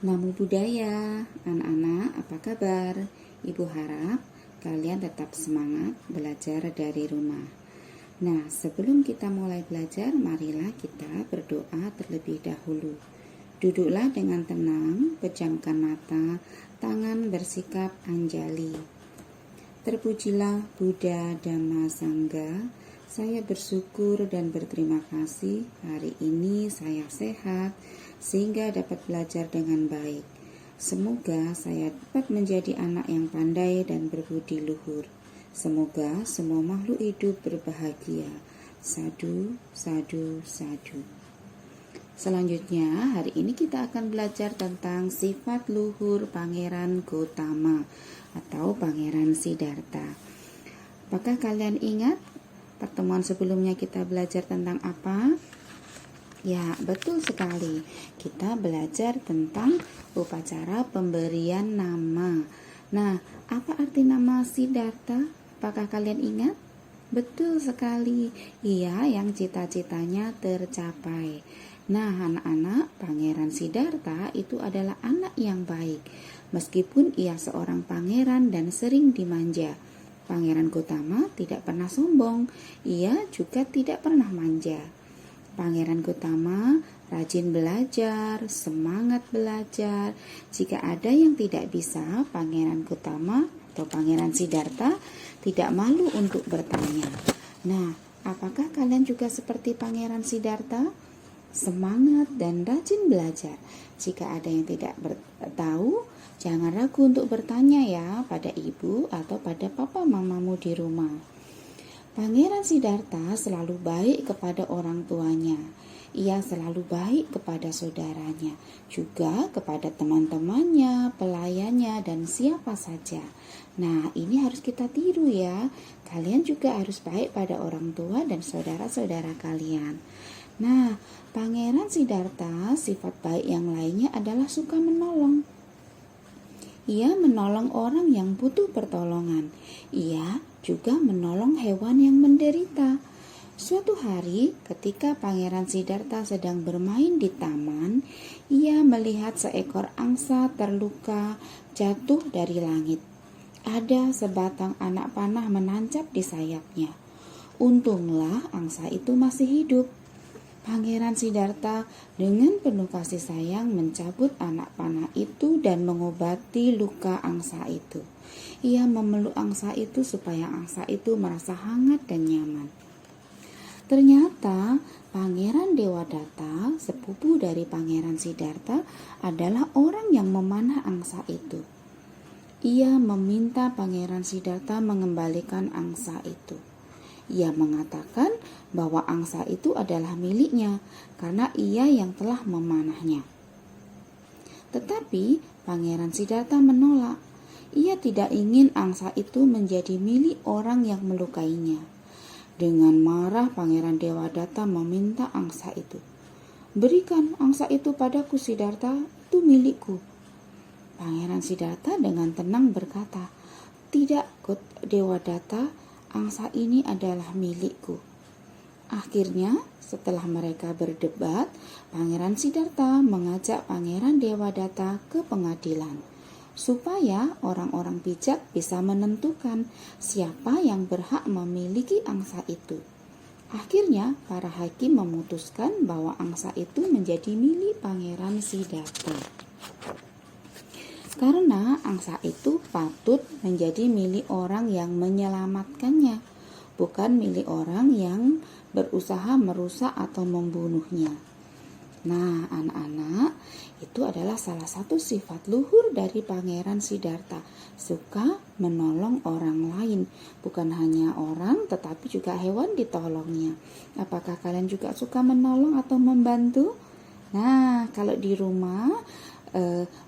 Namo Buddhaya, anak-anak, apa kabar? Ibu harap kalian tetap semangat belajar dari rumah. Nah, sebelum kita mulai belajar, marilah kita berdoa terlebih dahulu. Duduklah dengan tenang, pejamkan mata, tangan bersikap anjali. Terpujilah Buddha, Dhamma, Sangha. Saya bersyukur dan berterima kasih hari ini saya sehat sehingga dapat belajar dengan baik. Semoga saya dapat menjadi anak yang pandai dan berbudi luhur. Semoga semua makhluk hidup berbahagia. Sadhu, sadhu, sadhu. Selanjutnya, hari ini kita akan belajar tentang sifat luhur Pangeran Gotama atau Pangeran Siddhartha. Apakah kalian ingat pertemuan sebelumnya kita belajar tentang apa? Ya, betul sekali. Kita belajar tentang upacara pemberian nama. Nah, apa arti nama Siddhartha? Apakah kalian ingat? Betul sekali. Ia yang cita-citanya tercapai. Nah, anak-anak, Pangeran Siddhartha itu adalah anak yang baik. Meskipun ia seorang pangeran dan sering dimanja, Pangeran Gotama tidak pernah sombong. Ia juga tidak pernah manja. Pangeran Gotama rajin belajar, semangat belajar. Jika ada yang tidak bisa, Pangeran Gotama atau Pangeran Siddhartha tidak malu untuk bertanya. Nah, apakah kalian juga seperti Pangeran Siddhartha? Semangat dan rajin belajar. Jika ada yang tidak tahu, jangan ragu untuk bertanya ya pada ibu atau pada papa mamamu di rumah. Pangeran Siddhartha selalu baik kepada orang tuanya. Ia selalu baik kepada saudaranya, juga kepada teman-temannya, pelayannya, dan siapa saja. Nah, ini harus kita tiru ya. Kalian juga harus baik pada orang tua dan saudara-saudara kalian. Nah, Pangeran Siddhartha, sifat baik yang lainnya adalah suka menolong. Ia menolong orang yang butuh pertolongan. Ia juga menolong hewan yang menderita. Suatu hari, ketika Pangeran Siddhartha sedang bermain di taman, ia melihat seekor angsa terluka jatuh dari langit. Ada sebatang anak panah menancap di sayapnya. Untunglah angsa itu masih hidup. Pangeran Siddhartha dengan penuh kasih sayang mencabut anak panah itu dan mengobati luka angsa itu. Ia memeluk angsa itu supaya angsa itu merasa hangat dan nyaman. Ternyata Pangeran Dewadatta, sepupu dari Pangeran Siddhartha, adalah orang yang memanah angsa itu. Ia meminta Pangeran Siddhartha mengembalikan angsa itu. Ia mengatakan bahwa angsa itu adalah miliknya karena ia yang telah memanahnya. Tetapi Pangeran Siddhartha menolak. Ia tidak ingin angsa itu menjadi milik orang yang melukainya. Dengan marah, Pangeran Dewadatta meminta angsa itu. "Berikan angsa itu padaku, Siddhartha, itu milikku." Pangeran Siddhartha dengan tenang berkata, "Tidak, Dewadatta, angsa ini adalah milikku." Akhirnya, setelah mereka berdebat, Pangeran Siddhartha mengajak Pangeran Dewadatta ke pengadilan supaya orang-orang bijak bisa menentukan siapa yang berhak memiliki angsa itu. Akhirnya, para hakim memutuskan bahwa angsa itu menjadi milik Pangeran Siddhartha. Karena angsa itu patut menjadi milik orang yang menyelamatkannya, bukan milik orang yang berusaha merusak atau membunuhnya. Nah, anak-anak, itu adalah salah satu sifat luhur dari Pangeran Siddhartha, suka menolong orang lain, bukan hanya orang tetapi juga hewan ditolongnya. Apakah kalian juga suka menolong atau membantu? Nah, kalau di rumah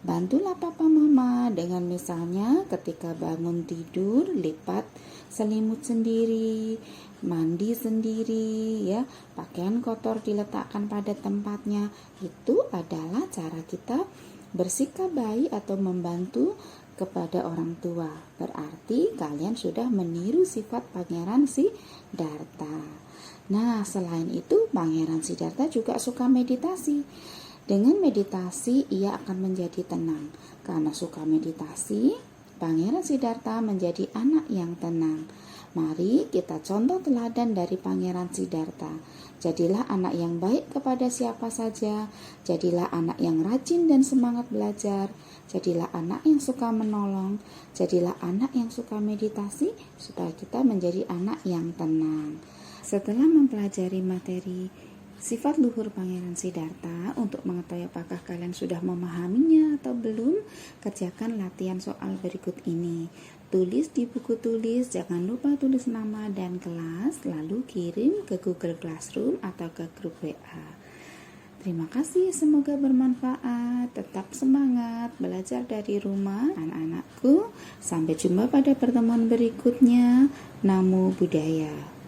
bantulah papa mama dengan misalnya ketika bangun tidur lipat selimut sendiri, mandi sendiri ya, pakaian kotor diletakkan pada tempatnya. Itu adalah cara kita bersikap baik atau membantu kepada orang tua. Berarti kalian sudah meniru sifat Pangeran Siddhartha. Nah, selain itu Pangeran Siddhartha juga suka meditasi. Dengan meditasi, ia akan menjadi tenang. Karena suka meditasi, Pangeran Siddhartha menjadi anak yang tenang. Mari kita contoh teladan dari Pangeran Siddhartha. Jadilah anak yang baik kepada siapa saja. Jadilah anak yang rajin dan semangat belajar. Jadilah anak yang suka menolong. Jadilah anak yang suka meditasi, supaya kita menjadi anak yang tenang. Setelah mempelajari materi sifat luhur Pangeran Siddhartha, untuk mengetahui apakah kalian sudah memahaminya atau belum, kerjakan latihan soal berikut ini. Tulis di buku tulis, jangan lupa tulis nama dan kelas, lalu kirim ke Google Classroom atau ke grup WA. Terima kasih, semoga bermanfaat. Tetap semangat belajar dari rumah, anak-anakku. Sampai jumpa pada pertemuan berikutnya. Namo Buddhaya.